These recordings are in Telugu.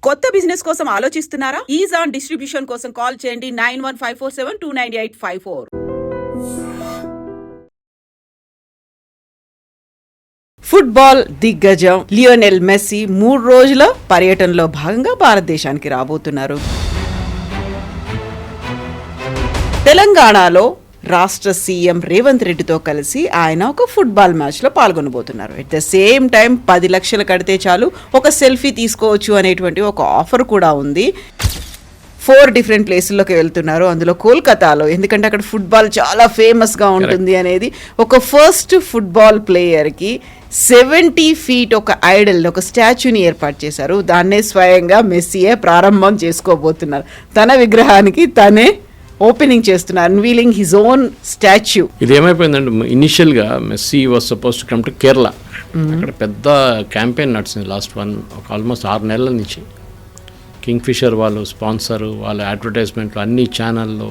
కొత్త బిజినెస్ కోసం ఆలోచిస్తున్నారా? ఈజాన్ డిస్ట్రిబ్యూషన్ కోసం కాల్ చేయండి 9154729854. ఫుట్బాల్ దిగ్గజం లియోనెల్ మెస్సీ 3 రోజుల పర్యటనలో భాగంగా భారతదేశానికి రాబోతున్నారు. తెలంగాణలో రాష్ట్ర సీఎం రేవంత్ రెడ్డితో కలిసి ఆయన ఒక ఫుట్బాల్ మ్యాచ్ లో పాల్గొనబోతున్నారు. ఎట్ ద సేమ్ టైం 10 లక్షలు కడితే చాలు ఒక సెల్ఫీ తీసుకోవచ్చు అనేటువంటి ఒక ఆఫర్ కూడా ఉంది. 4 డిఫరెంట్ ప్లేసుల్లోకి వెళ్తున్నారు. అందులో కోల్కతాలో, ఎందుకంటే అక్కడ ఫుట్బాల్ చాలా ఫేమస్ గా ఉంటుంది అనేది, ఒక ఫస్ట్ ఫుట్బాల్ ప్లేయర్ కి 70 feet ఒక ఐడల్, ఒక స్టాచ్యూని ఏర్పాటు చేశారు. దాన్నే స్వయంగా మెస్సీయే ప్రారంభం చేసుకోబోతున్నారు. తన విగ్రహానికి తనే ఓపెనింగ్ చేస్తున్నారు, అన్వీలింగ్ హిజ్ ఓన్ స్టాచ్యూ. ఇది ఏమైపోయిందంటే, ఇనిషియల్ గా Messi was suppose to come to Kerala. అక్కడ పెద్ద క్యాంపెయిన్ నడిచింది లాస్ట్ ఆల్మోస్ట్ 6 నెలల నుంచి. కింగ్ ఫిషర్ వాళ్ళు స్పాన్సర్, వాళ్ళ అడ్వర్టైజ్మెంట్లు అన్ని ఛానల్లో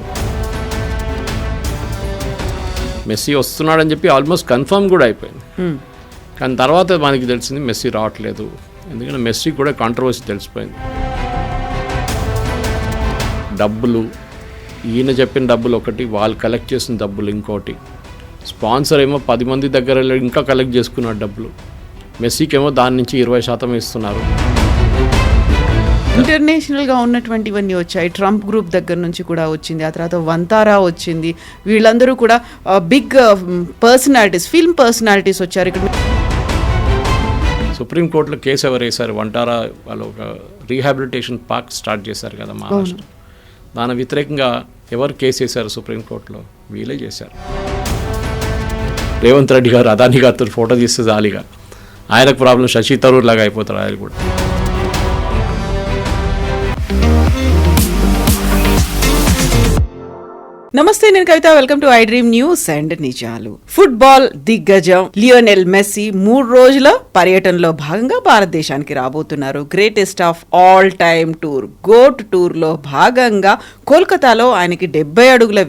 మెస్సీ వస్తున్నాడని చెప్పి ఆల్మోస్ట్ కన్ఫర్మ్ కూడా అయిపోయింది. కానీ తర్వాత మనకి తెలిసింది మెస్సీ రావట్లేదు. ఎందుకంటే మెస్సీ కూడా కాంట్రవర్సీ తెలిసిపోయింది. డబ్బులు, ఈయన చెప్పిన డబ్బులు ఒకటి, వాళ్ళు కలెక్ట్ చేసిన డబ్బులు ఇంకోటి. స్పాన్సర్ ఏమో 10 మంది దగ్గర ఇంకా కలెక్ట్ చేసుకున్నారు డబ్బులు. మెస్సీకి ఏమో దాని నుంచి 20% ఇస్తున్నారు. ఇంటర్నేషనల్ గా ఉన్నటువంటివన్నీ వచ్చాయి. ట్రంప్ గ్రూప్ దగ్గర నుంచి కూడా వచ్చింది, ఆ తర్వాత వంతారా వచ్చింది. వీళ్ళందరూ కూడా బిగ్ పర్సనాలిటీస్, ఫిల్మ్ పర్సనాలిటీస్ వచ్చారు. ఇక్కడ సుప్రీంకోర్టులో కేసు ఎవరు వేశారు? వంటారా వాళ్ళు ఒక రీహాబిలిటేషన్ పార్క్ స్టార్ట్ చేశారు కదా మహారాష్ట్ర. దాని వ్యతిరేకంగా ఎవరు కేసు వేశారు సుప్రీంకోర్టులో? వీళ్ళే చేశారు. రేవంత్ రెడ్డి గారు అదానీ గారితో ఫోటో తీస్తే జాలీగా ఆయనకు ప్రాబ్లం, శశి తరూర్ లాగా అయిపోతారు ఆయన కూడా. నమస్తే, నేను Kavitha. Welcome to I dream news and నిజాలు. ఫుట్బాల్ దిగ్గజం లియోనెల్ మెస్సీ 3 రోజుల పర్యటనలో భాగంగా భారతదేశానికి రాబోతున్నారు. Greatest of all time tour, GOAT tour లో భాగంగా కోల్కతాలో ఆయనకి 70 అడుగుల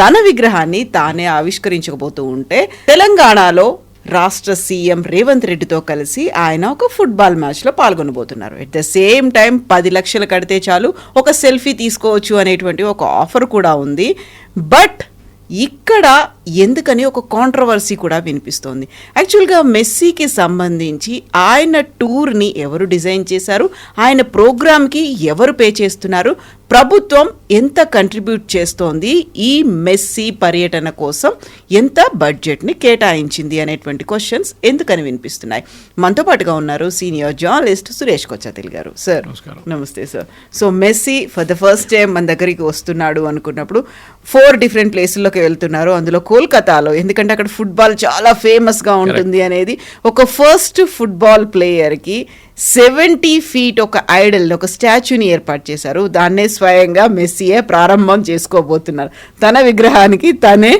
తన విగ్రహాన్ని తానే ఆవిష్కరించబోతూ ఉంటే, తెలంగాణలో రాష్ట్ర సీఎం రేవంత్ రెడ్డితో కలిసి ఆయన ఒక ఫుట్బాల్ మ్యాచ్ లో పాల్గొనబోతున్నారు. ఎట్ ద సేమ్ టైం 10 లక్షలు కడితే చాలు ఒక సెల్ఫీ తీసుకోవచ్చు అనేటువంటి ఒక ఆఫర్ కూడా ఉంది. బట్ ఇక్కడ ఎందుకని ఒక కాంట్రవర్సీ కూడా వినిపిస్తోంది. యాక్చువల్గా మెస్సీకి సంబంధించి ఆయన టూర్ని ఎవరు డిజైన్ చేశారు, ఆయన ప్రోగ్రామ్కి ఎవరు పే చేస్తున్నారు, ప్రభుత్వం ఎంత కంట్రిబ్యూట్ చేస్తోంది, ఈ మెస్సీ పర్యటన కోసం ఎంత బడ్జెట్ని కేటాయించింది అనేటువంటి క్వశ్చన్స్ ఎందుకని వినిపిస్తున్నాయి. మనతో పాటుగా ఉన్నారు సీనియర్ జర్నలిస్ట్ సురేష్ కొచ్చాతిల్ గారు. సార్ నమస్తే sir. So Messi for the first time మన దగ్గరికి వస్తున్నాడు అనుకున్నప్పుడు 4 డిఫరెంట్ ప్లేసుల్లోకి వెళ్తున్నారు. అందులో కోల్కతాలో, ఎందుకంటే అక్కడ ఫుట్బాల్ చాలా ఫేమస్ గా ఉంటుంది అనేది, ఒక ఫస్ట్ ఫుట్బాల్ ప్లేయర్ కి 70 feet ఒక ఐడల్, ఒక స్టాచ్యూని ఏర్పాటు చేశారు. దాన్నే స్వయంగా మెస్సీయే ప్రారంభం చేసుకోబోతున్నారు. తన విగ్రహానికి తనే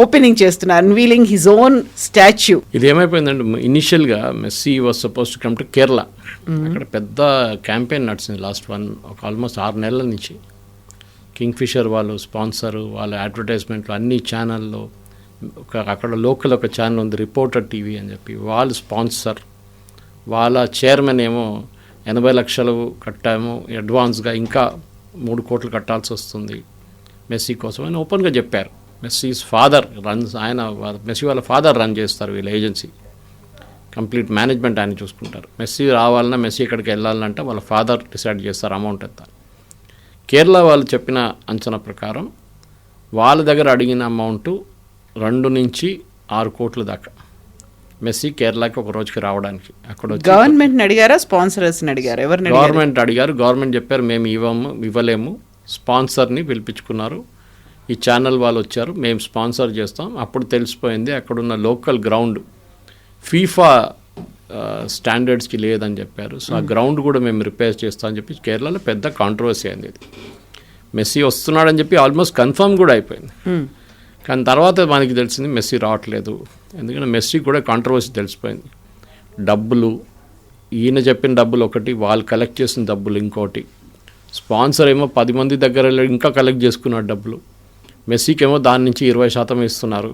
ఓపెనింగ్ చేస్తున్నారు, అన్వీలింగ్ హిజ్ ఓన్ స్టాచ్యూ. ఇది ఏమైపోయిందంటే, ఇనిషియల్ గా Messi was suppose to come to Kerala. అక్కడ పెద్ద క్యాంపెయిన్ నడిచింది లాస్ట్ ఆల్మోస్ట్ 6 నెలల నుంచి. కింగ్ ఫిషర్ వాళ్ళు స్పాన్సర్, వాళ్ళ అడ్వర్టైజ్మెంట్లు అన్ని ఛానల్లో, అక్కడ లోకల్ ఒక ఛానల్ ఉంది రిపోర్టర్ టీవీ అని చెప్పి, వాళ్ళు స్పాన్సర్, వాళ్ళ చైర్మన్ ఏమో 80 లక్షలు కట్టాము అడ్వాన్స్గా, ఇంకా 3 కోట్లు కట్టాల్సి వస్తుంది మెస్సీ కోసం అని ఓపెన్గా చెప్పారు. మెస్సీస్ ఫాదర్ మెస్సీ వాళ్ళ ఫాదర్ రన్ చేస్తారు వీళ్ళ ఏజెన్సీ. కంప్లీట్ మేనేజ్మెంట్ ఆయన చూసుకుంటారు. మెస్సీ రావాలన్నా, మెస్సీ ఎక్కడికి వెళ్ళాలంటే వాళ్ళ ఫాదర్ డిసైడ్ చేస్తారు అమౌంట్ ఎంత. కేరళ వాళ్ళు చెప్పిన అంచనా ప్రకారం వాళ్ళ దగ్గర అడిగిన అమౌంట్ 2 నుంచి 6 కోట్ల దాకా మెస్సీ కేరళకి ఒక రోజుకి రావడానికి. అక్కడ గవర్నమెంట్ అడిగారా, స్పాన్సర్స్ అడిగారు? గవర్నమెంట్ అడిగారు. గవర్నమెంట్ చెప్పారు మేము ఇవ్వలేము. స్పాన్సర్ని పిలిపించుకున్నారు. ఈ ఛానల్ వాళ్ళు వచ్చారు, మేము స్పాన్సర్ చేస్తాం. అప్పుడు తెలిసిపోయింది అక్కడున్న లోకల్ గ్రౌండ్ ఫీఫా స్టాండర్డ్స్కి లేదని చెప్పారు. సో ఆ గ్రౌండ్ కూడా మేము రిపేర్ చేస్తామని చెప్పి కేరళలో పెద్ద కాంట్రవర్సీ అయింది. ఇది మెస్సీ వస్తున్నాడని చెప్పి ఆల్మోస్ట్ కన్ఫర్మ్ కూడా అయిపోయింది. కానీ తర్వాత మనకి తెలిసింది మెస్సీ రావట్లేదు. ఎందుకంటే మెస్సీ కూడా కాంట్రవర్సీ తెలిసిపోయింది. డబ్బులు, ఈయన చెప్పిన డబ్బులు ఒకటి, వాళ్ళు కలెక్ట్ చేసిన డబ్బులు ఇంకోటి. స్పాన్సర్ ఏమో 10 మంది దగ్గర ఇంకా కలెక్ట్ చేసుకున్నారు డబ్బులు. మెస్సీకి ఏమో దాని నుంచి 20% ఇస్తున్నారు.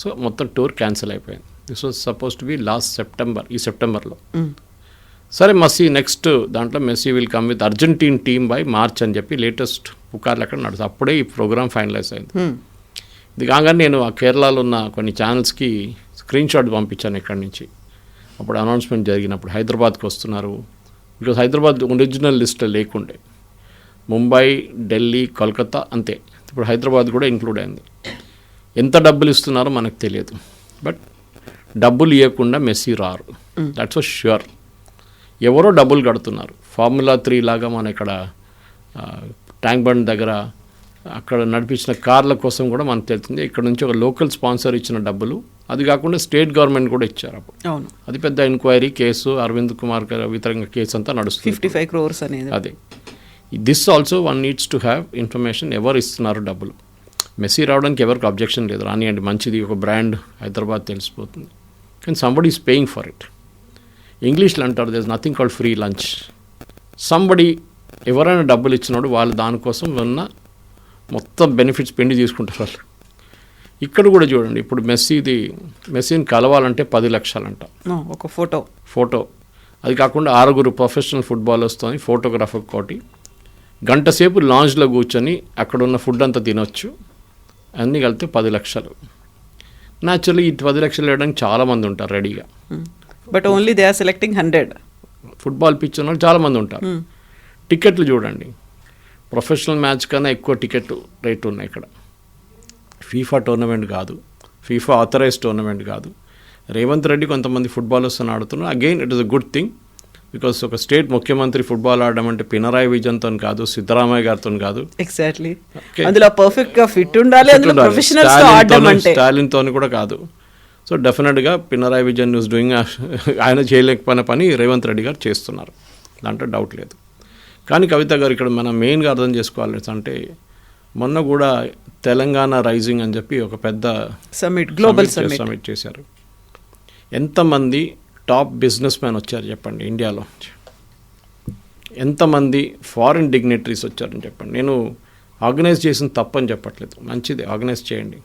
సో మొత్తం టూర్ క్యాన్సిల్ అయిపోయింది. This was suppose to be last September, ఈ సెప్టెంబర్లో. సరే మెస్సీ నెక్స్ట్ దాంట్లో Messi will come with Argentine team by March అని చెప్పి లేటెస్ట్ పుకార్లు అక్కడ నడుస్తుంది. అప్పుడే ఈ ప్రోగ్రామ్ ఫైనలైజ్ అయింది. ఇది కాగానే నేను ఆ కేరళలో ఉన్న కొన్ని ఛానల్స్కి స్క్రీన్ షాట్ పంపించాను ఇక్కడి నుంచి. అప్పుడు అనౌన్స్మెంట్ జరిగినప్పుడు హైదరాబాద్కి వస్తున్నారు. బికాజ్ హైదరాబాద్ ఒరిజినల్ లిస్ట్లో లేకుండే, ముంబై, ఢిల్లీ, కోల్కతా అంతే. ఇప్పుడు హైదరాబాద్ కూడా ఇంక్లూడ్ అయింది. ఎంత డబ్బులు ఇస్తున్నారో మనకు తెలియదు, బట్ డబ్బులు ఇవ్వకుండా మెస్సీ రారు, దట్స్ ఫర్ ష్యూర్. ఎవరో డబ్బులు కడుతున్నారు. ఫార్ములా 3 లాగా మన ఇక్కడ ట్యాంక్ బండ్ దగ్గర అక్కడ నడిపించిన కార్ల కోసం కూడా మనకు తెలుస్తుంది. ఇక్కడ నుంచి ఒక లోకల్ స్పాన్సర్ ఇచ్చిన డబ్బులు, అది కాకుండా స్టేట్ గవర్నమెంట్ కూడా ఇచ్చారు అప్పుడు. అవును, అది పెద్ద ఎంక్వైరీ కేసు, అరవింద్ కుమార్ వితరంగ కేసు అంతా నడుస్తుంది. 55 crores అనేది. అదే this also one needs to have information, ఎవరు ఇస్తున్నారు డబ్బులు. మెస్సీ రావడానికి ఎవరికి అబ్జెక్షన్ లేదు, రానియండి, మంచిది, ఒక బ్రాండ్, హైదరాబాద్ తెలిసిపోతుంది. కానీ somebody is paying for it. ఇంగ్లీష్లో అంటారు there is nothing called free lunch. Somebody ఎవరైనా డబ్బులు ఇచ్చినప్పుడు వాళ్ళు దానికోసం ఉన్న మొత్తం బెనిఫిట్స్ పెండి తీసుకుంటారు వాళ్ళు. ఇక్కడ కూడా చూడండి, ఇప్పుడు మెస్సీని కలవాలంటే 10 లక్షలంట ఒక ఫోటో. అది కాకుండా 6 ప్రొఫెషనల్ ఫుట్బాలర్స్తో ఫోటోగ్రాఫర్ కోటి, గంట సేపు లాంజ్లో కూర్చొని అక్కడ ఉన్న ఫుడ్ అంతా తినొచ్చు, అన్నీ కలిపితే 10 లక్షలు. న్యాచురల్లీ ఈ 10 లక్షలు వేయడానికి చాలామంది ఉంటారు రెడీగా. But only they are selecting 100. Football pitch ఉన్న వాళ్ళు చాలామంది ఉంటారు. టికెట్లు చూడండి, ప్రొఫెషనల్ మ్యాచ్ కన్నా ఎక్కువ టికెట్ రేట్ ఉన్నాయి ఇక్కడ. ఫీఫా టోర్నమెంట్ కాదు, ఫీఫా ఆథరైజ్ టోర్నమెంట్ కాదు. రేవంత్ రెడ్డి కొంతమంది ఫుట్బాలర్స్ అని ఆడుతున్నారు. Again it is a good thing, because ఒక స్టేట్ ముఖ్యమంత్రి ఫుట్బాల్ ఆడడం అంటే పినరాయి విజయన్తో కాదు, సిద్ధరామయ్య గారితో కాదు. ఎగ్జాక్ట్లీ, అందులో పర్ఫెక్ట్ గా ఫిట్ ఉండాలి, స్టాలిన్తో కూడా కాదు. సో డెఫినెట్గా పినరాయి విజయన్ ఈస్ డూయింగ్, ఆయన చేయలేకపోయిన పని రేవంత్ రెడ్డి గారు చేస్తున్నారు, దాంట్లో డౌట్ లేదు. కానీ కవిత గారు ఇక్కడ మనం మెయిన్గా అర్థం చేసుకోవాలి అంటే, మొన్న కూడా తెలంగాణ రైజింగ్ అని చెప్పి ఒక పెద్ద గ్లోబల్ సమిట్ చేశారు. ఎంతమంది టాప్ బిజినెస్ మ్యాన్ వచ్చారు చెప్పండి ఇండియాలో, ఎంతమంది ఫారిన్ డిగ్నిటరీస్ వచ్చారని చెప్పండి. నేను ఆర్గనైజ్ చేసిన తప్పని చెప్పట్లేదు, మంచిది, ఆర్గనైజ్ చేయండి.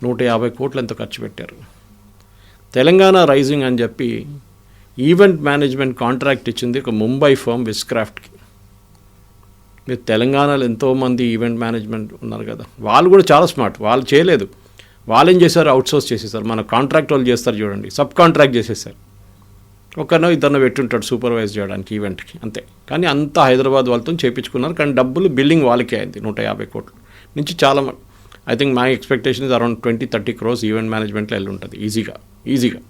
150 కోట్లు ఎంతో ఖర్చు పెట్టారు. తెలంగాణ రైజింగ్ అని చెప్పి ఈవెంట్ మేనేజ్మెంట్ కాంట్రాక్ట్ ఇచ్చింది ఒక ముంబై ఫర్మ్ విస్క్రాఫ్ట్కి. మీరు తెలంగాణలో ఎంతోమంది ఈవెంట్ మేనేజ్మెంట్ ఉన్నారు కదా, వాళ్ళు కూడా చాలా స్మార్ట్. వాళ్ళు చేయలేదు, వాళ్ళు ఏం చేశారు, అవుట్సోర్స్ చేసేసారు. మన కాంట్రాక్ట్ వాళ్ళు చేస్తారు చూడండి, సబ్ కాంట్రాక్ట్ చేసేసారు. ఒకరినో ఇద్దరినో పెట్టుంటాడు సూపర్వైజ్ చేయడానికి ఈవెంట్కి, అంతే. కానీ అంతా హైదరాబాద్ వాళ్ళతో చేయించుకున్నారు. కానీ డబ్బులు బిల్డింగ్ వాళ్ళకే అయింది 150 కోట్లు నుంచి. చాలా I think my expectation is around 20-30 crores event మేనేజ్మెంట్లో వెళ్ళి ఉంటుంది ఈజీగా.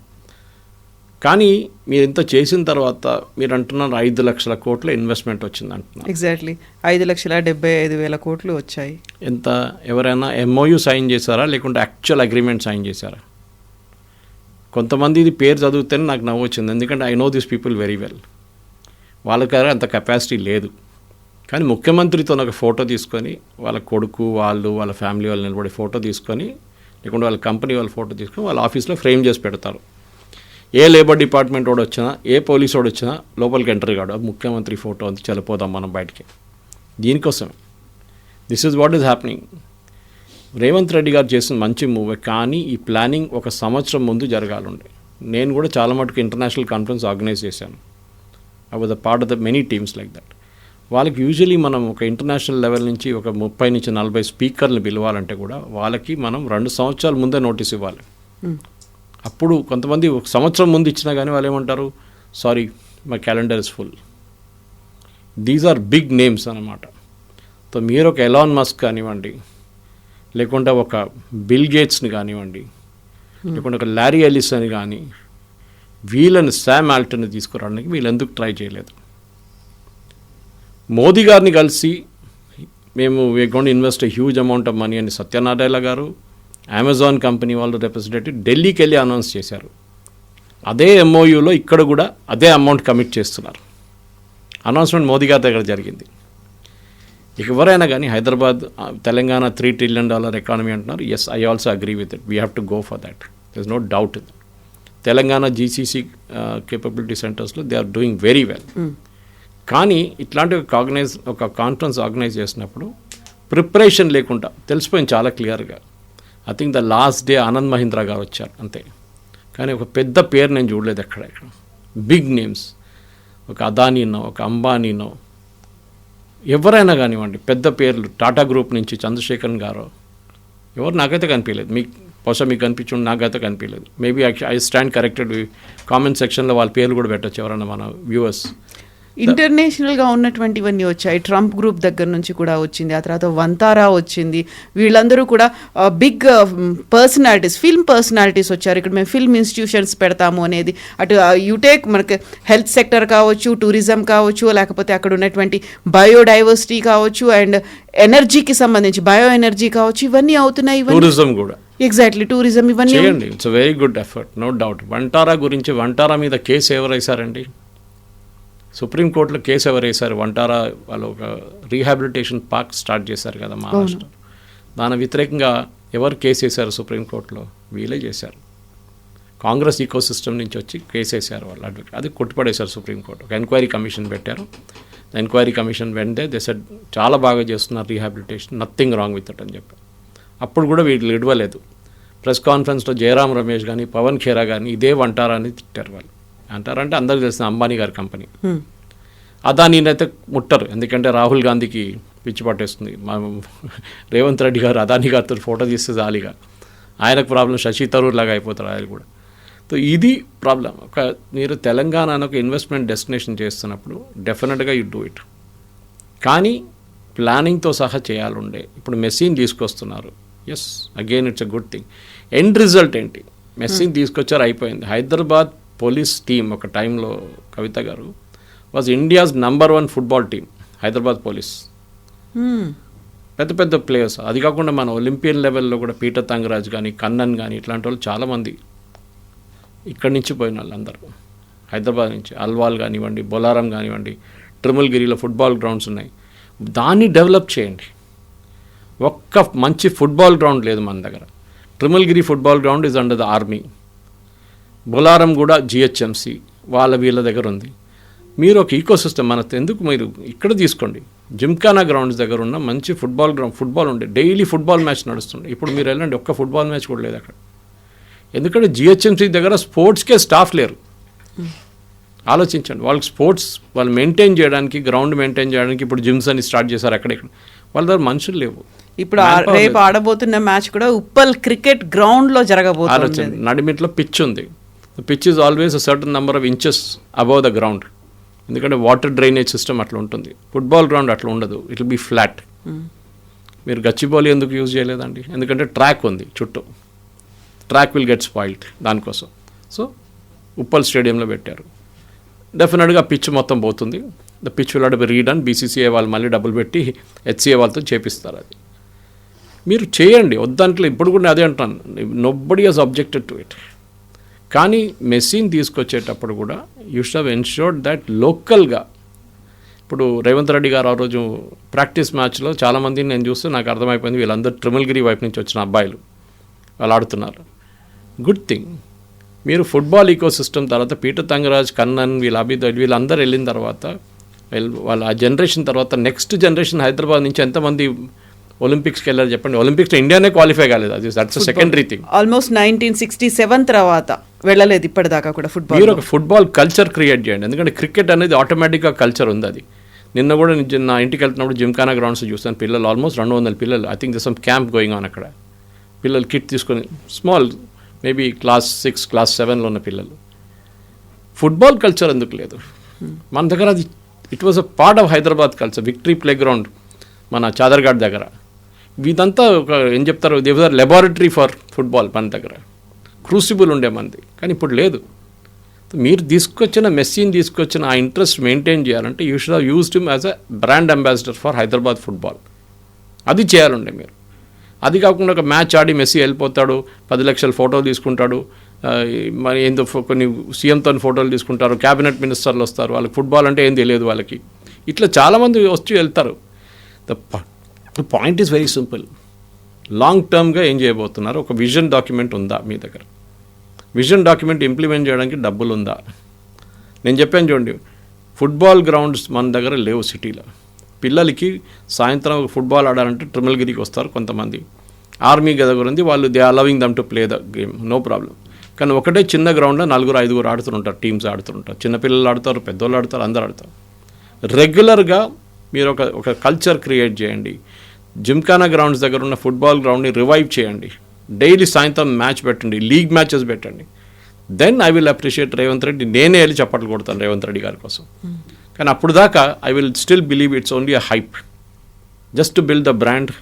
కానీ మీరు ఇంత చేసిన తర్వాత మీరు అంటున్నారు 5 లక్షల కోట్ల ఇన్వెస్ట్మెంట్ వచ్చింది అంటున్నారు. ఎగ్జాక్ట్లీ 5,75,000 కోట్లు వచ్చాయి. ఎంత, ఎవరైనా MOU సైన్ చేశారా లేకుంటే యాక్చువల్ అగ్రిమెంట్ సైన్ చేశారా? కొంతమంది ఇది పేరు చదివితేనే నాకు నవ్వు వచ్చింది, ఎందుకంటే I know this people very well. వాళ్ళకి అంత కెపాసిటీ లేదు. కానీ ముఖ్యమంత్రితో ఒక ఫోటో తీసుకొని, వాళ్ళ కొడుకు వాళ్ళ ఫ్యామిలీ వాళ్ళు నిలబడి ఫోటో తీసుకొని, లేకుంటే వాళ్ళ కంపెనీ వాళ్ళ ఫోటో తీసుకొని వాళ్ళ ఆఫీస్లో ఫ్రేమ్ చేసి పెడతారు. ఏ లేబర్ డిపార్ట్మెంట్ వాడు వచ్చినా, ఏ పోలీస్ వాడు వచ్చినా లోపలికి ఎంటర్ కాడు, ముఖ్యమంత్రి ఫోటో అంతా చనిపోదాం మనం బయటికి. దీనికోసం this is what is happening. Revanth Reddy గారు చేసిన మంచి మూవే, కానీ ఈ ప్లానింగ్ 1 సంవత్సరం ముందు జరగాలండి. నేను కూడా చాలా మటుకు ఇంటర్నేషనల్ కాన్ఫరెన్స్ ఆర్గనైజ్ చేశాను. I was a part of the many teams like that. వాళ్ళకి యూజువలీ మనం ఒక ఇంటర్నేషనల్ లెవెల్ నుంచి ఒక 30 నుంచి 40 స్పీకర్లు పిలవాలంటే కూడా వాళ్ళకి మనం 2 సంవత్సరాల ముందే నోటీస్ ఇవ్వాలి. అప్పుడు కొంతమంది 1 సంవత్సరం ముందు ఇచ్చినా కానీ వాళ్ళు ఏమంటారు, sorry my calendar is full. These are big names అన్నమాట. సో మీరు ఒక ఎలాన్ మస్క్ కానివ్వండి, లేకుంటే ఒక బిల్ గేట్స్ని కానివ్వండి, లేకుంటే ఒక లారీ ఎలిస్ అని కానీ, వీళ్ళని శామ్ ఆల్టన్ని తీసుకురావడానికి వీళ్ళు ఎందుకు ట్రై చేయలేదు? మోదీ గారిని కలిసి మేము we going to invest a huge amount of money అని సత్యనారాయణ గారు, అమెజాన్ కంపెనీ వాళ్ళు రిప్రజెంటేటివ్ ఢిల్లీకి వెళ్ళి అనౌన్స్ చేశారు. అదే MOUలో ఇక్కడ కూడా అదే అమౌంట్ కమిట్ చేస్తున్నారు. అనౌన్స్మెంట్ మోదీ గారి దగ్గర జరిగింది. ఇక ఎవరైనా కానీ హైదరాబాద్, తెలంగాణ $3 trillion ఎకానమీ అంటున్నారు. Yes, I also agree with it. We have to go for that. There is no doubt in. Telangana GCC capability సెంటర్స్లో they are doing very well. కానీ ఇట్లాంటి ఒక కాన్ఫరెన్స్ ఆర్గనైజ్ చేసినప్పుడు ప్రిపరేషన్ లేకుండా తెలిసిపోయింది చాలా క్లియర్గా. I think the last day Anand Mahindra గారు వచ్చారు అంతే. కానీ ఒక పెద్ద పేరు నేను చూడలేదు ఎక్కడ బిగ్ నేమ్స్. ఒక అదానీనో ఒక అంబానీనో ఎవరైనా కానివ్వండి, పెద్ద పేర్లు టాటా గ్రూప్ నుంచి చంద్రశేఖరన్ గారు ఎవరు నాకైతే కనిపించలేదు. మీకు బహుశా మీకు కనిపించండి, నాకైతే కనిపించలేదు. Maybe I stand corrected. Comment సెక్షన్లో వాళ్ళ పేర్లు కూడా పెట్టచ్చు ఎవరైనా మన వ్యూవర్స్. ఇంటర్నేషనల్గా ఉన్నటువంటివన్నీ వచ్చాయి. ట్రంప్ గ్రూప్ దగ్గర నుంచి కూడా వచ్చింది, ఆ తర్వాత వంతారా వచ్చింది. వీళ్ళందరూ కూడా బిగ్ పర్సనాలిటీస్, ఫిల్మ్ పర్సనాలిటీస్ వచ్చారు. ఇక్కడ మేము ఫిల్మ్ ఇన్స్టిట్యూషన్స్ పెడతాము అనేది, అటు యూటేక్ మనకి హెల్త్ సెక్టర్ కావచ్చు, టూరిజం కావచ్చు, లేకపోతే అక్కడ ఉన్నటువంటి బయోడైవర్సిటీ కావచ్చు, అండ్ ఎనర్జీకి సంబంధించి బయో ఎనర్జీ కావచ్చు, ఇవన్నీ అవుతున్నాయి. టూరిజం కూడా ఎగ్జాక్ట్లీ, టూరిజం ఇవన్నీ చేయండి. It's very good effort, no doubt. Vantara గురించి, వంటారా మీద కేసు ఎవరు వేశారండి? సుప్రీంకోర్టులో కేసు ఎవరు వేశారు? వంటారా వాళ్ళు ఒక రీహాబిలిటేషన్ పార్క్ స్టార్ట్ చేశారు కదా మహారాష్ట్ర. దాని వ్యతిరేకంగా ఎవరు కేసు వేశారు సుప్రీంకోర్టులో? వీళ్ళే చేశారు. కాంగ్రెస్ ఈకో సిస్టమ్ నుంచి వచ్చి కేసు వేశారు వాళ్ళు అడ్వకేట్. అది కొట్టుపడేశారు సుప్రీంకోర్టు. ఒక ఎంక్వైరీ కమిషన్ పెట్టారు. ఎంక్వైరీ కమిషన్ వెంటనే దే సెడ్ చాలా బాగా చేస్తున్నారు rehabilitation, nothing wrong with it అని చెప్పారు. అప్పుడు కూడా వీళ్ళు ఇడవలేదు. ప్రెస్ కాన్ఫరెన్స్లో జయరాం రమేష్ కానీ పవన్ ఖేరా కానీ ఇదే వంటారా అని తిట్టారు వాళ్ళు. అంటారంటే అందరికీ తెలిసిన అంబానీ గారి కంపెనీ. అదానీనైతే ముట్టరు, ఎందుకంటే రాహుల్ గాంధీకి పిచ్చి పట్టేస్తుంది. రేవంత్ రెడ్డి గారు అదానీ గారితో ఫోటో తీస్తే జాలీగా, ఆయనకు ప్రాబ్లం శశి తరూర్ లాగా అయిపోతారు ఆయన కూడా. సో ఇది ప్రాబ్లం. ఒక మీరు తెలంగాణ ఒక ఇన్వెస్ట్మెంట్ డెస్టినేషన్ చేస్తున్నప్పుడు డెఫినెట్గా యూ డూ ఇట్, కానీ ప్లానింగ్తో సహా చేయాలండే. ఇప్పుడు మెస్సీని తీసుకొస్తున్నారు, yes, again it's a good thing. End result ఏంటి? మెస్సీని తీసుకొచ్చారు, అయిపోయింది. హైదరాబాద్ పోలీస్ టీమ్ ఒక టైంలో కవిత గారు was India's #1 football team. Hyderabad police పెద్ద పెద్ద ప్లేయర్స్. అది కాకుండా మన ఒలింపియన్ లెవెల్లో కూడా పీటర్ తంగరాజ్ కానీ కన్నన్ కానీ ఇట్లాంటి వాళ్ళు చాలామంది ఇక్కడి నుంచి పోయిన వాళ్ళందరూ హైదరాబాద్ నుంచి. అల్వాల్ కానివ్వండి, బొలారం కానివ్వండి, ట్రిమల్గిరిలో ఫుట్బాల్ గ్రౌండ్స్ ఉన్నాయి. దాన్ని డెవలప్ చేయండి. ఒక్క మంచి ఫుట్బాల్ గ్రౌండ్ లేదు మన దగ్గర. Trimulgherry football ground is under the army. Bolarum కూడా జిహెచ్ఎంసి వాళ్ళ వీళ్ళ దగ్గర ఉంది. మీరు ఒక ఈకో సిస్టమ్ మన ఎందుకు మీరు ఇక్కడ తీసుకోండి. జిమ్ఖానా గ్రౌండ్స్ దగ్గర ఉన్న మంచి ఫుట్బాల్ గ్రౌండ్, ఫుట్బాల్ ఉండే డైలీ ఫుట్బాల్ మ్యాచ్ నడుస్తుండే. ఇప్పుడు మీరు వెళ్ళండి, ఒక్క ఫుట్బాల్ మ్యాచ్ కూడా లేదు అక్కడ. ఎందుకంటే జిహెచ్ఎంసీ దగ్గర స్పోర్ట్స్కే స్టాఫ్ లేరు. ఆలోచించండి, వాళ్ళకి స్పోర్ట్స్ వాళ్ళు మెయింటైన్ చేయడానికి, గ్రౌండ్ మెయింటైన్ చేయడానికి ఇప్పుడు జిమ్స్ అని స్టార్ట్ చేశారు అక్కడెక్కడ. వాళ్ళ దగ్గర మనుషులు లేవు. ఇప్పుడు రేపు ఆడబోతున్న మ్యాచ్ కూడా ఉప్పల్ క్రికెట్ గ్రౌండ్లో జరగబోతుంది. నడిమిట్లో పిచ్ ఉంది. Pitch is always a certain number of inches above the ground, ఎందుకంటే వాటర్ డ్రైనేజ్ సిస్టమ్ అట్లా ఉంటుంది. ఫుట్బాల్ గ్రౌండ్ అట్లా ఉండదు, ఇట్ విల్ బీ ఫ్లాట్. మీరు గచ్చిబౌలి ఎందుకు యూజ్ చేయలేదండి? ఎందుకంటే ట్రాక్ ఉంది చుట్టూ, ట్రాక్ విల్ గెట్ స్పాయిల్డ్ దానికోసం. సో ఉప్పల్ స్టేడియంలో పెట్టారు. డెఫినెట్గా పిచ్ మొత్తం పోతుంది. The pitch will not be Radeon. BCCI వాళ్ళు మళ్ళీ డబ్బులు పెట్టి హెచ్సీఏ వాళ్ళతో చేపిస్తారు. అది మీరు చేయండి, వద్దంటే. ఇప్పుడు కూడా అదే అంటాను, nobody has objected to it. కానీ మెస్సీని తీసుకొచ్చేటప్పుడు కూడా you should have ensured that లోకల్గా. ఇప్పుడు రేవంత్ రెడ్డి గారు ఆ రోజు ప్రాక్టీస్ మ్యాచ్లో చాలామందిని నేను చూస్తే నాకు అర్థమైపోయింది, వీళ్ళందరూ ట్రిమల్గిరి వైపు నుంచి వచ్చిన అబ్బాయిలు వాళ్ళు ఆడుతున్నారు. Good thing. మీరు ఫుట్బాల్ ఈకో సిస్టమ్ తర్వాత పీటర్ తంగరాజ్, కన్నన్, వీళ్ళందరూ వెళ్ళిన తర్వాత వాళ్ళ ఆ జనరేషన్ తర్వాత నెక్స్ట్ జనరేషన్ హైదరాబాద్ నుంచి ఎంతమంది ఒలింపిక్స్కి వెళ్ళారు చెప్పండి? ఒలింపిక్స్లో ఇండియానే క్వాలిఫై కాలేదు. అది దట్స్ సెకండరీ థింగ్. ఆల్మోస్ట్ 1967 తర్వాత వెళ్ళలేదు ఇప్పటిదాకా కూడా ఫుట్బాల్. మీరు ఒక ఫుట్బాల్ కల్చర్ క్రియేట్ చేయండి, ఎందుకంటే క్రికెట్ అనేది ఆటోమేటిక్గా కల్చర్ ఉంది. అది నిన్న కూడా నా ఇంటికి వెళ్తున్నప్పుడు జిమ్ఖానా గ్రౌండ్స్ చూస్తాను, పిల్లలు ఆల్మోస్ట్ 200 పిల్లలు. I think the sum camp going on అక్కడ. పిల్లలు కిట్ తీసుకొని స్మాల్ మేబీ క్లాస్ 6, క్లాస్ 7లో ఉన్న పిల్లలు. ఫుట్బాల్ కల్చర్ ఎందుకు లేదు మన దగ్గర? అది it was a part of Hyderabad culture. Victory play ground మన చాదర్ఘాట్ దగ్గర, ఇదంతా ఒక ఏం చెప్తారు, దేవర్ లెబారెటరీ ఫర్ ఫుట్బాల్ మన దగ్గర. క్రూసిబుల్ ఉండే మంది, కానీ ఇప్పుడు లేదు. మీరు తీసుకొచ్చిన మెస్సీని తీసుకొచ్చిన ఆ ఇంట్రెస్ట్ మెయింటైన్ చేయాలంటే you should have used him as a brand ambassador for Hyderabad football. అది చేయాలండి మీరు. అది కాకుండా ఒక మ్యాచ్ ఆడి మెస్సీ వెళ్ళిపోతాడు, 10 లక్షల ఫోటోలు తీసుకుంటాడు, మరి ఏందో కొన్ని సీఎంతో ఫోటోలు తీసుకుంటారు, క్యాబినెట్ మినిస్టర్లు వస్తారు, వాళ్ళకి ఫుట్బాల్ అంటే ఏం తెలియదు వాళ్ళకి. ఇట్లా చాలామంది వచ్చి వెళ్తారు. The point is very simple. Long టర్మ్గా ఏం చేయబోతున్నారు? ఒక విజన్ డాక్యుమెంట్ ఉందా మీ దగ్గర? విజన్ డాక్యుమెంట్ ఇంప్లిమెంట్ చేయడానికి డబ్బులు ఉందా? నేను చెప్పాను చూడండి, ఫుట్బాల్ గ్రౌండ్స్ మన దగ్గర లేవు సిటీలో. పిల్లలకి సాయంత్రం ఫుట్బాల్ ఆడాలంటే ట్రిమల్గిరికి వస్తారు కొంతమంది. ఆర్మీ దగ్గర ఉంది, వాళ్ళు they are loving them to play the game, no problem. కానీ ఒకటే చిన్న గ్రౌండ్లో 4-5 ఆడుతుంటారు, టీమ్స్ ఆడుతుంటారు, చిన్నపిల్లలు ఆడతారు, పెద్దోళ్ళు ఆడతారు, అందరూ ఆడతారు. రెగ్యులర్గా మీరు ఒక కల్చర్ క్రియేట్ చేయండి. జిమ్ఖానా గ్రౌండ్స్ దగ్గర ఉన్న ఫుట్బాల్ గ్రౌండ్ని రివైవ్ చేయండి. డైలీ సాయంత్రం మ్యాచ్ పెట్టండి, లీగ్ మ్యాచెస్ పెట్టండి. Then I will appreciate Revanth Reddy. నేనే వెళ్ళి చప్పట్లు కొడతాను రేవంత్ రెడ్డి గారి కోసం. కానీ అప్పుడు దాకా I will still believe it's only a hype, just to build the brand.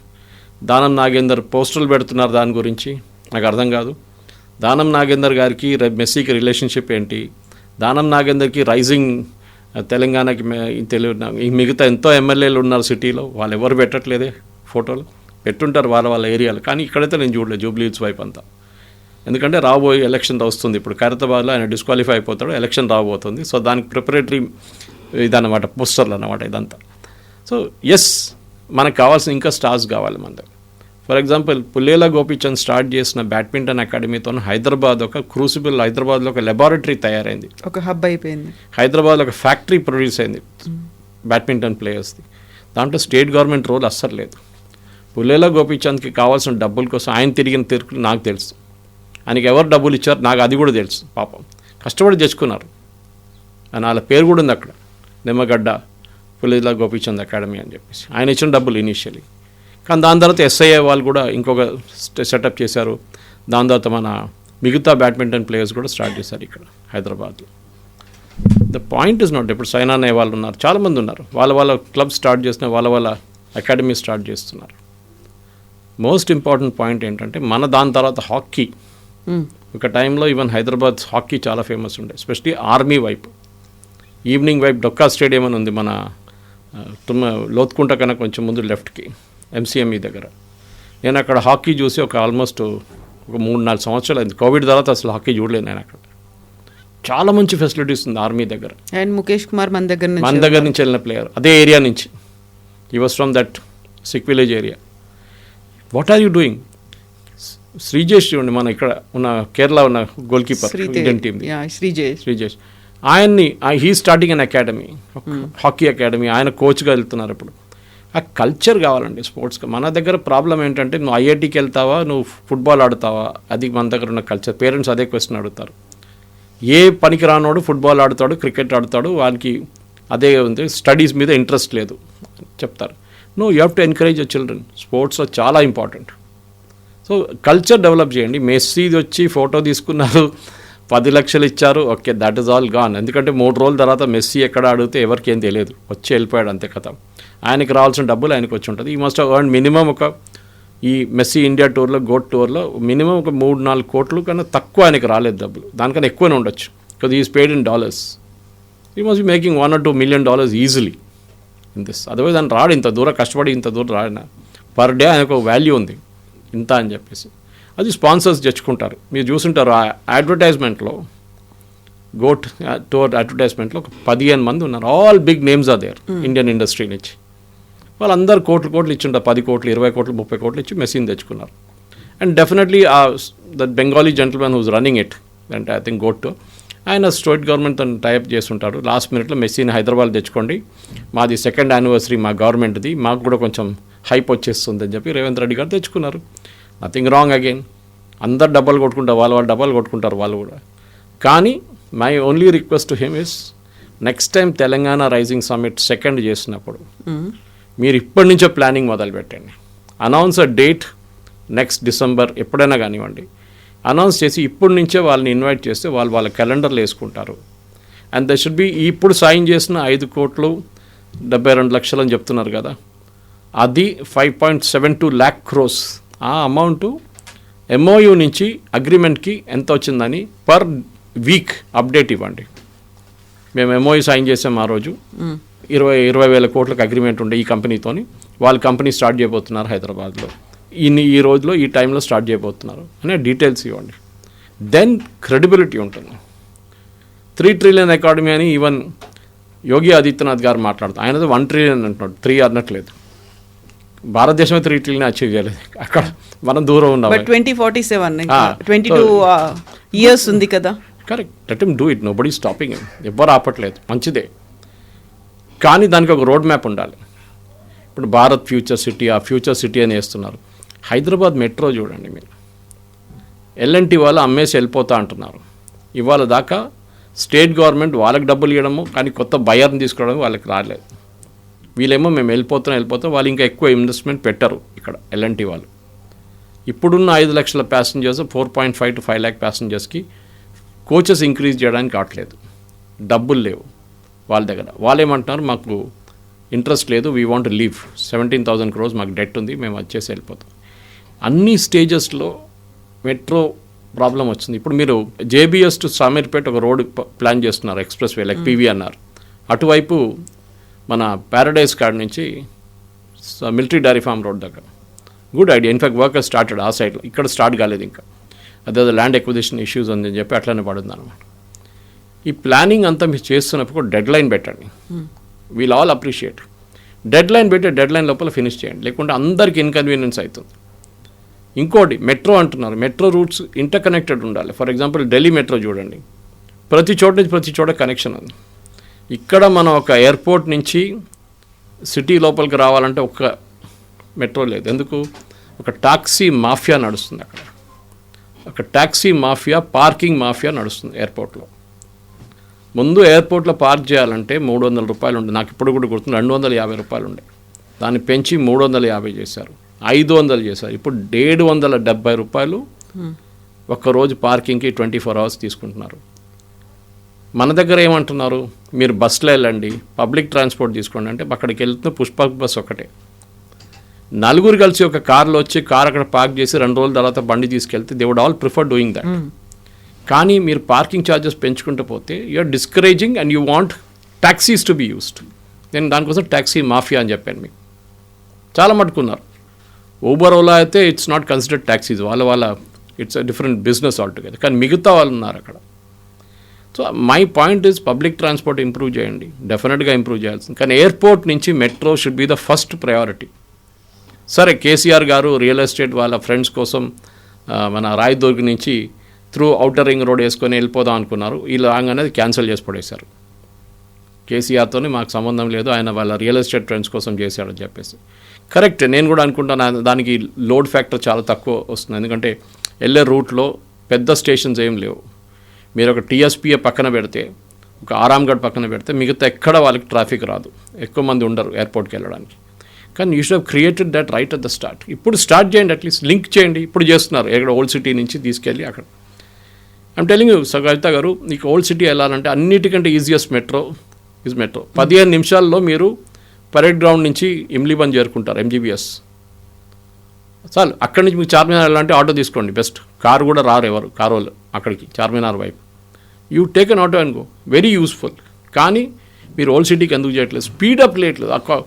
Danam Nagender పోస్టర్లు పెడుతున్నారు దాని గురించి, నాకు అర్థం కాదు. దానం నాగేందర్ గారికి మెస్సీకి రిలేషన్షిప్ ఏంటి? దానం నాగేందర్కి రైజింగ్ తెలంగాణకి ఈ మిగతా ఎంతో ఎమ్మెల్యేలు ఉన్నారు సిటీలో, వాళ్ళు ఎవరు పెట్టట్లేదే ఫోటోలు. పెట్టుంటారు వాళ్ళ ఏరియాలో, కానీ ఇక్కడైతే నేను చూడలేదు జూబ్లీ హిల్స్ వైపు అంతా. ఎందుకంటే రాబోయే ఎలక్షన్ వస్తుంది, ఇప్పుడు ఖైరతాబాద్లో ఆయన డిస్క్వాలిఫై అయిపోతాడు, ఎలక్షన్ రాబోతుంది. సో దానికి ప్రిపరేటరీ ఇదన్నమాట, పోస్టర్లు అన్నమాట ఇదంతా. సో ఎస్, మనకు కావాల్సిన ఇంకా స్టార్స్ కావాలి మన దగ్గర. ఫర్ ఎగ్జాంపుల్ పుల్లేల గోపీచంద్ స్టార్ట్ చేసిన బ్యాడ్మింటన్ అకాడమీతో హైదరాబాద్ ఒక క్రూసిబుల్, హైదరాబాద్లో ఒక లెబారెటరీ తయారైంది, ఒక హబ్ అయిపోయింది. హైదరాబాద్లో ఒక ఫ్యాక్టరీ ప్రొడ్యూస్ అయింది బ్యాడ్మింటన్ ప్లేయర్స్ది. దాంట్లో స్టేట్ గవర్నమెంట్ రోల్ అస్సలు లేదు. పుల్లేల గోపీచంద్కి కావాల్సిన డబ్బుల కోసం ఆయన తిరిగిన తిరుగులు నాకు తెలుసు. ఆయనకి ఎవరు డబ్బులు ఇచ్చారు నాకు అది కూడా తెలుసు. పాపం కష్టపడి తెచ్చుకున్నారు, అని వాళ్ళ పేరు కూడా ఉంది అక్కడ, నిమ్మగడ్డ పుల్లేల గోపీచంద్ అకాడమీ అని చెప్పేసి. ఆయన ఇచ్చిన డబ్బులు ఇనీషియలీ. కానీ దాని తర్వాత ఎస్ఐఏ వాళ్ళు కూడా ఇంకొక సెటప్ చేశారు. దాని తర్వాత మన మిగతా బ్యాడ్మింటన్ ప్లేయర్స్ కూడా స్టార్ట్ చేశారు ఇక్కడ హైదరాబాద్లో. ద పాయింట్ ఇస్ నాట్, ఇప్పుడు సైనా అనే వాళ్ళు ఉన్నారు, చాలామంది ఉన్నారు, వాళ్ళ క్లబ్ స్టార్ట్ చేసిన, వాళ్ళ అకాడమీ స్టార్ట్ చేస్తున్నారు. మోస్ట్ ఇంపార్టెంట్ పాయింట్ ఏంటంటే మన దాని తర్వాత హాకీ. ఒక టైంలో ఈవెన్ హైదరాబాద్ హాకీ చాలా ఫేమస్ ఉండే, ఎస్పెషలీ ఆర్మీ వైపు. ఈవినింగ్ వైపు డొక్కా స్టేడియం అని ఉంది మన లోతుకుంట కన్నా కొంచెం ముందు లెఫ్ట్కి, ఎంసీఎంఈ దగ్గర. నేను అక్కడ హాకీ చూసి ఆల్మోస్ట్ ఒక 3-4 సంవత్సరాలు అయింది. కోవిడ్ తర్వాత అసలు హాకీ చూడలేదు నేను అక్కడ. చాలా మంచి ఫెసిలిటీస్ ఉంది ఆర్మీ దగ్గర. అండ్ ముఖేష్ కుమార్ మన దగ్గర నుంచి వెళ్ళిన ప్లేయర్, అదే ఏరియా నుంచి. He was from that Sikh village area. What are you doing? Sreejesh చూడండి, మన ఇక్కడ ఉన్న కేరళ ఉన్న goalkeeper Indian team, Sreejesh. ఆయన్ని he starting an academy, hockey academy. ఆయన కోచ్గా వెళ్తున్నారు ఇప్పుడు. ఆ కల్చర్ కావాలండి స్పోర్ట్స్గా. మన దగ్గర ప్రాబ్లం ఏంటంటే నువ్వు ఐఐటీకి వెళ్తావా, నువ్వు ఫుట్బాల్ ఆడుతావా, అది మన దగ్గర ఉన్న కల్చర్. పేరెంట్స్ అదే క్వశ్చన్ అడుగుతారు. ఏ పనికి రానోడు ఫుట్బాల్ ఆడుతాడు, క్రికెట్ ఆడుతాడు, వానికి అదే ఉంది, స్టడీస్ మీద ఇంట్రెస్ట్ లేదు చెప్తారు. No, you have to encourage your children. స్పోర్ట్స్లో చాలా ఇంపార్టెంట్. సో కల్చర్ డెవలప్ చేయండి. మెస్సీ వచ్చి ఫోటో తీసుకున్నారు, 10 లక్షలు ఇచ్చారు, okay, that is all gone. ఎందుకంటే 3 రోజుల తర్వాత మెస్సీ ఎక్కడ అడిగితే ఎవరికి ఏం తెలియదు, వచ్చి వెళ్ళిపోయాడు అంతే కథ. ఆయనకి రావాల్సిన డబ్బులు ఆయనకు వచ్చి ఉంటుంది. ఈ మస్ట్ ఎర్న్ మినిమం ఈ మెస్సీ ఇండియా టూర్లో, గోట్ టూర్లో మినిమం 3-4 కోట్లు కన్నా తక్కువ ఆయనకి రాలేదు డబ్బులు, దానికన్నా ఎక్కువనే ఉండొచ్చు. Because is paid in dollars. He must be making $1 or $2 million easily in this. Otherwise ఆయన రాడు, ఇంత దూరం కష్టపడి ఇంత దూరం రాడిన. పర్ డే ఆయనకు వాల్యూ ఉంది ఇంత అని చెప్పేసి. అది స్పాన్సర్స్ తెచ్చుకుంటారు. మీరు చూసుంటారు ఆ అడ్వర్టైజ్మెంట్లో, గోట్ టూర్ అడ్వర్టైజ్మెంట్లో 15 మంది ఉన్నారు. All big names are there Indian industry నుంచి. వాళ్ళందరూ కోట్లు ఇచ్చింటారు, 10 కోట్లు, 20 కోట్లు, 30 కోట్లు ఇచ్చి మెస్సీని తెచ్చుకున్నారు. And definitely that Bengali gentlemen who's running it, అంటే ఐ థింక్ గోట్, ఆయన స్టేట్ గవర్నమెంట్తో టైప్ చేస్తుంటారు. లాస్ట్ మినిట్లో మెస్సీని హైదరాబాద్ తెచ్చుకోండి, మాది 2nd anniversary మా గవర్నమెంట్ది, మాకు కూడా కొంచెం హైప్ వచ్చేస్తుంది అని చెప్పి రేవంత్ రెడ్డి గారు తెచ్చుకున్నారు. Nothing wrong again. అందరు డబ్బులు కొట్టుకుంటారు, వాళ్ళు డబ్బులు కొట్టుకుంటారు వాళ్ళు కూడా. కానీ my only request to him is, next time Telangana rising summit 2nd చేసినప్పుడు మీరు ఇప్పటి నుంచో ప్లానింగ్ మొదలు పెట్టండి. Announce a date next December ఎప్పుడైనా కానివ్వండి, అనౌన్స్ చేసి ఇప్పటి నుంచే వాళ్ళని ఇన్వైట్ చేస్తే వాళ్ళ క్యాలెండర్లు వేసుకుంటారు. అండ్ దే షుడ్ బి, ఇప్పుడు సాయం చేసిన 5,72 లక్షలు అని చెప్తున్నారు కదా, అది 5.72 lakh crores. ఆ అమౌంట్ MOU నుంచి అగ్రిమెంట్కి ఎంత వచ్చిందని పర్ వీక్ అప్డేట్ ఇవ్వండి. మేము MOU సైన్ చేసాం ఆ రోజు, 20,000 కోట్లకు అగ్రిమెంట్ ఉండే ఈ కంపెనీతోని, వాళ్ళ కంపెనీ స్టార్ట్ చేయబోతున్నారు హైదరాబాద్లో, ఈ రోజులో ఈ టైంలో స్టార్ట్ చేయబోతున్నారు అనే డీటెయిల్స్ ఇవ్వండి. దెన్ క్రెడిబిలిటీ ఉంటుంది. 3 trillion ఎకాడమీ అని ఈవెన్ యోగి ఆదిత్యనాథ్ గారు మాట్లాడుతారు. ఆయనతో 1 trillion అంటున్నాడు, 3 అనట్లేదు. భారతదేశమే 3 trillion అచీవ్ చేయలేదు, అక్కడ మనం దూరం ఉన్నాం. 2047 22 years ఉంది కదా. Correct, let him do it, nobody stopping him, ఎవ్వరు ఆపట్లేదు, మంచిదే. కానీ దానికి ఒక రోడ్ మ్యాప్ ఉండాలి. ఇప్పుడు భారత్ ఫ్యూచర్ సిటీ, ఆ ఫ్యూచర్ సిటీ అని వేస్తున్నారు. హైదరాబాద్ మెట్రో చూడండి మీరు, ఎల్ఎన్టీ వాళ్ళు అమ్మేసి వెళ్ళిపోతా అంటున్నారు. ఇవాళ దాకా స్టేట్ గవర్నమెంట్ వాళ్ళకి డబ్బులు ఇవ్వడము, కానీ కొత్త బయర్ని తీసుకోవడం వాళ్ళకి రాలేదు. వీళ్ళేమో మేము వెళ్ళిపోతాం వాళ్ళు ఇంకా ఎక్కువ ఇన్వెస్ట్మెంట్ పెట్టరు ఇక్కడ ఎల్ఎన్టీ వాళ్ళు. ఇప్పుడున్న 5 లక్షల ప్యాసింజర్స్ 4.5 to 5 lakh ప్యాసింజర్స్కి కోచెస్ ఇంక్రీజ్ చేయడానికి కావట్లేదు, డబ్బులు లేవు వాళ్ళ దగ్గర. వాళ్ళు ఏమంటున్నారు, మాకు ఇంట్రెస్ట్ లేదు, వీ వాంట్ లీవ్, 17,000 crores మాకు డెట్ ఉంది, మేము వచ్చేసి వెళ్ళిపోతాం. అన్ని స్టేజెస్లో మెట్రో ప్రాబ్లం వచ్చింది. ఇప్పుడు మీరు జేబీఎస్ టు సామీర్పేట ఒక రోడ్ ప్లాన్ చేస్తున్నారు, ఎక్స్ప్రెస్ వే లైక్ పీవీఎన్ఆర్. అటువైపు మన ప్యారడైజ్ కార్డ్ నుంచి మిలిటరీ డైరీ ఫార్మ్ రోడ్ దగ్గర good idea. In fact work started ఆ సైడ్లో, ఇక్కడ స్టార్ట్ కాలేదు ఇంకా. అదే ల్యాండ్ ఎక్విజిషన్ ఇష్యూస్ ఉందని చెప్పి అట్లనే పడుతుంది అనమాట. ఈ ప్లానింగ్ అంతా మీరు చేస్తున్నప్పుడు డెడ్ లైన్ పెట్టండి. We'll all appreciate. Dead line పెట్టి డెడ్ లైన్ లోపల ఫినిష్ చేయండి, లేకుంటే అందరికి ఇన్కన్వీనియన్స్ అవుతుంది. ఇంకోటి మెట్రో అంటున్నారు, మెట్రో రూట్స్ ఇంటర్ కనెక్టెడ్ ఉండాలి. ఫర్ ఎగ్జాంపుల్ ఢిల్లీ మెట్రో చూడండి, ప్రతి చోట కనెక్షన్ ఉంది. ఇక్కడ మనం ఒక ఎయిర్పోర్ట్ నుంచి సిటీ లోపలికి రావాలంటే ఒక్క మెట్రో లేదు. ఎందుకు? ఒక టాక్సీ మాఫియా నడుస్తుంది అక్కడ. ఒక టాక్సీ మాఫియా, పార్కింగ్ మాఫియా నడుస్తుంది ఎయిర్పోర్ట్లో. ముందు ఎయిర్పోర్ట్లో పార్క్ చేయాలంటే 300 రూపాయలు ఉండే, నాకు ఇప్పుడు కూడా గుర్తుంది, 250 రూపాయలు ఉండే. దాన్ని పెంచి 350 చేశారు, 500 చేశారు. ఇప్పుడు 770 రూపాయలు ఒక్కరోజు పార్కింగ్కి 24 hours తీసుకుంటున్నారు. మన దగ్గర ఏమంటున్నారు, మీరు బస్సులో వెళ్ళండి, పబ్లిక్ ట్రాన్స్పోర్ట్ తీసుకోండి అంటే అక్కడికి వెళ్తున్న పుష్పక్ బస్ ఒకటే. నలుగురు కలిసి ఒక కార్లో వచ్చి కార్ అక్కడ పార్క్ చేసి 2 రోజుల తర్వాత బండి తీసుకెళ్తే they would all prefer doing that. కానీ మీరు పార్కింగ్ ఛార్జెస్ పెంచుకుంటూ పోతే you're discouraging and you want taxis to be used. నేను దానికోసం ట్యాక్సీ మాఫియా అని చెప్పాను మీకు. చాలా మట్టుకున్నారు. ఊబర్, ఓలా అయితే ఇట్స్ నాట్ కన్సిడర్డ్ ట్యాక్సీస్, వాళ్ళ it's a different business altogether. కానీ మిగతా వాళ్ళు ఉన్నారు అక్కడ. So my point is public transport improve చేయండి, డెఫినెట్గా ఇంప్రూవ్ చేయాల్సింది. కానీ ఎయిర్పోర్ట్ నుంచి metro should be the first priority. సరే, కేసీఆర్ గారు రియల్ ఎస్టేట్ వాళ్ళ ఫ్రెండ్స్ కోసం మన రాయదుర్గ్ నుంచి త్రూ ఔటర్ రింగ్ రోడ్ వేసుకొని వెళ్ళిపోదాం అనుకున్నారు. ఈ లాంగ్ అనేది క్యాన్సిల్ చేసి పడేశారు. కేసీఆర్తోనే మాకు సంబంధం లేదు, ఆయన వాళ్ళ రియల్ ఎస్టేట్ ఫ్రెండ్స్ కోసం చేశాడని చెప్పేసి. కరెక్ట్, నేను కూడా అనుకుంటాను దానికి లోడ్ ఫ్యాక్టర్ చాలా తక్కువ వస్తుంది. ఎందుకంటే వెళ్ళే రూట్లో పెద్ద స్టేషన్స్ ఏం లేవు. మీరు ఒక టీఎస్పీఏ పక్కన పెడితే, ఒక ఆరాంగఢ్ పక్కన పెడితే మిగతా ఎక్కడ వాళ్ళకి ట్రాఫిక్ రాదు, ఎక్కువ మంది ఉండరు ఎయిర్పోర్ట్కి వెళ్ళడానికి. కానీ you should have created that right at the start. ఇప్పుడు స్టార్ట్ చేయండి, అట్లీస్ట్ లింక్ చేయండి. ఇప్పుడు చేస్తున్నారు, ఎక్కడ ఓల్డ్ సిటీ నుంచి తీసుకెళ్ళి అక్కడ. ఐమ్ టెలింగ్ యూ సగలిత గారు, నీకు ఓల్డ్ సిటీ వెళ్ళాలంటే అన్నిటికంటే ఈజియెస్ట్ మెట్రో ఈజ్ మెట్రో. 15 నిమిషాల్లో మీరు పరేడ్ గ్రౌండ్ నుంచి ఇమ్లీబన్ చేరుకుంటారు, ఎంజీబీఎస్ చాలు. అక్కడి నుంచి మీకు చార్మినార్ వెళ్ళాలంటే ఆటో తీసుకోండి బెస్ట్. కారు కూడా రారు ఎవరు, కారు వాళ్ళు అక్కడికి చార్మినార్ వైపు. You take an auto and go, very useful. కానీ మీరు ఓల్డ్ సిటీకి ఎందుకు చేయట్లేదు? స్పీడప్ లేట్లేదు. అక్క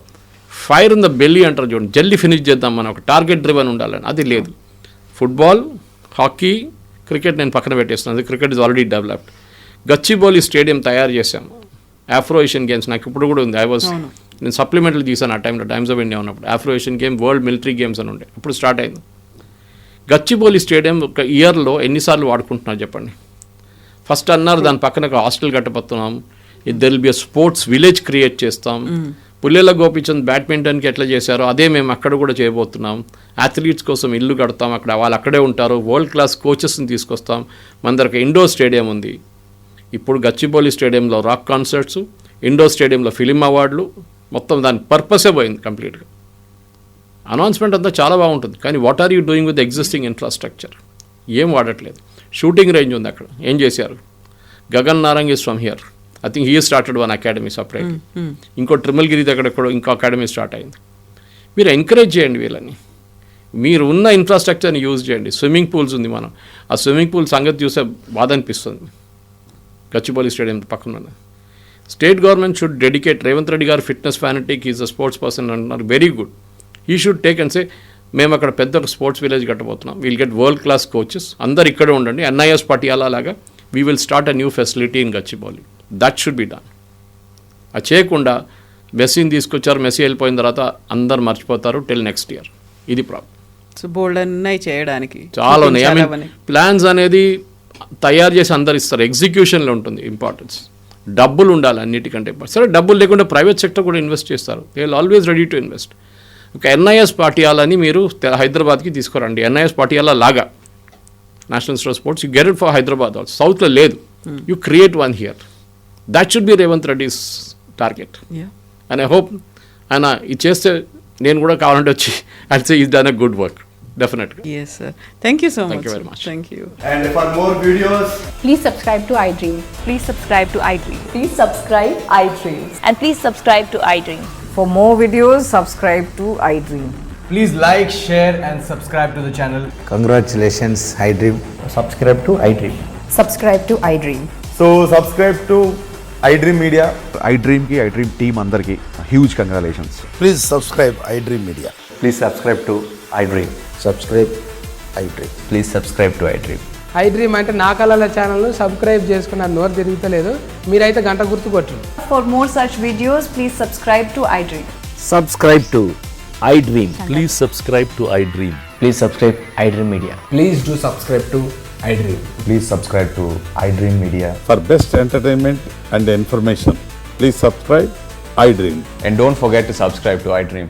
ఫైర్ ఇన్ ద బెల్లీ అంటారు చూడండి, జల్దీ ఫినిష్ చేద్దాం, మనం ఒక టార్గెట్ డ్రివెన్ ఉండాలని, అది లేదు. ఫుట్బాల్, హాకీ, క్రికెట్ నేను పక్కన పెట్టేస్తున్నాను, cricket is already developed. Gachibowli stadium తయారు చేశాము, ఆఫ్రో ఏషియన్ గేమ్స్ నాకు ఇప్పుడు కూడా ఉంది. నేను సప్లిమెంట్లు తీసాను ఆ టైంలో, టైమ్స్ ఆఫ్ ఇండియా ఉన్నప్పుడు. Afro Asian game, world military games అని ఉండే, అప్పుడు స్టార్ట్ అయింది. గచ్చిబౌలి స్టేడియం ఒక ఇయర్లో ఎన్నిసార్లు వాడుకుంటున్నారు చెప్పండి. ఫస్ట్ అన్నారు దాని పక్కన ఒక హాస్టల్ కట్టబోతున్నాం, there will be a sports village create చేస్తాం. పుల్లెల గోపిచంద్ బ్యాడ్మింటన్కి ఎట్లా చేశారో అదే మేము అక్కడ కూడా చేయబోతున్నాం. అథ్లీట్స్ కోసం ఇల్లు కడతాం, అక్కడ వాళ్ళు అక్కడే ఉంటారు, వరల్డ్ క్లాస్ కోచెస్ని తీసుకొస్తాం. మన దగ్గర ఒక ఇండోర్ స్టేడియం ఉంది. ఇప్పుడు గచ్చిబౌలి స్టేడియంలో రాక్ కాన్సర్ట్స్, ఇండోర్ స్టేడియంలో ఫిలిం అవార్డులు, మొత్తం దాని పర్పసే పోయింది కంప్లీట్గా. అనౌన్స్మెంట్ అంతా చాలా బాగుంటుంది, కానీ what are you doing with existing infrastructure? ఏం వాడట్లేదు. షూటింగ్ రేంజ్ ఉంది అక్కడ, ఏం చేశారు? Gagan Narang is from here, I think he started one academy separate. ఇంకో ట్రిమల్గిరి దగ్గర ఎక్కడో ఇంకో అకాడమీ స్టార్ట్ అయింది. మీరు ఎంకరేజ్ చేయండి వీళ్ళని, మీరు ఉన్న ఇన్ఫ్రాస్ట్రక్చర్ని యూజ్ చేయండి. స్విమ్మింగ్ పూల్స్ ఉంది, మనం ఆ స్విమ్మింగ్ పూల్ సంగతి చూస్తే బాధ అనిపిస్తుంది. గచ్చిబౌలి స్టేడియం పక్కన state government should dedicate. Revanth Reddy గారు fitness fanatic, is a sports person అంటున్నారు, very good. He should take and say మేము అక్కడ పెద్ద స్పోర్ట్స్ విలేజ్ కట్టబోతున్నాం, we'll get world class coaches, అందరు ఇక్కడే ఉండండి. ఎన్ఐఎస్ పటియాలా లాగా we will start a new facility in Gachibowli. That should be done. అది చేయకుండా మెస్సీని తీసుకొచ్చారు, మెస్సీ వెళ్ళిపోయిన తర్వాత అందరు మర్చిపోతారు టిల్ నెక్స్ట్ ఇయర్. ఇది ప్రాబ్లం. సో బోల్డ్ ఉన్నాయి చేయడానికి, చాలా ఉన్నాయి. ఐ మీన్ ప్లాన్స్ అనేది తయారు చేసి అందరు ఇస్తారు, ఎగ్జిక్యూషన్లో ఉంటుంది ఇంపార్టెన్స్. డబ్బులు ఉండాలి అన్నిటికంటే. సరే, డబ్బులు లేకుండా ప్రైవేట్ సెక్టర్ కూడా ఇన్వెస్ట్ చేస్తారు, they will always ready to invest. ఒక ఎన్ఐఎస్ పాటియాలని మీరు హైదరాబాద్కి తీసుకురండి, ఎన్ఐఎస్ పాటియాలా లాగా national institute of sports, you get it for Hyderabad also. సౌత్లో లేదు, you create one here. That should be Revanth Reddy's target. Yeah. And I hope ఆయన ఇది చేస్తే నేను కూడా కావాలంటే వచ్చి and say is done a good work డెఫినెట్గా. Yes, sir. Thank you so Thank much. you very sir. much. Thank you. And for more videos, Please subscribe to iDream. Please subscribe to iDream. Please subscribe iDream. And please subscribe to iDream. For more videos, subscribe to iDream. please like, share and subscribe to the channel. Congratulations, iDream. Subscribe to iDream. Subscribe to iDream. So subscribe to iDream Media. iDream ki iDream team అందరికి huge congratulations. Please subscribe iDream Media. Please subscribe to iDream. Subscribe iDream. Please subscribe to iDream. iDream అంటే నా కళల ఛానల్ను సబ్స్క్రైబ్ చేసుకున్న నోరు తిరుగుతలేదు, మీరైతే గంట గుర్తు కొట్టండి. For more such videos, please subscribe to iDream. Subscribe to iDream. Please subscribe to iDream. Please subscribe iDream Media. Please do subscribe to iDream. Please subscribe to iDream Media. For best entertainment and information, please subscribe iDream. And don't forget to subscribe to iDream.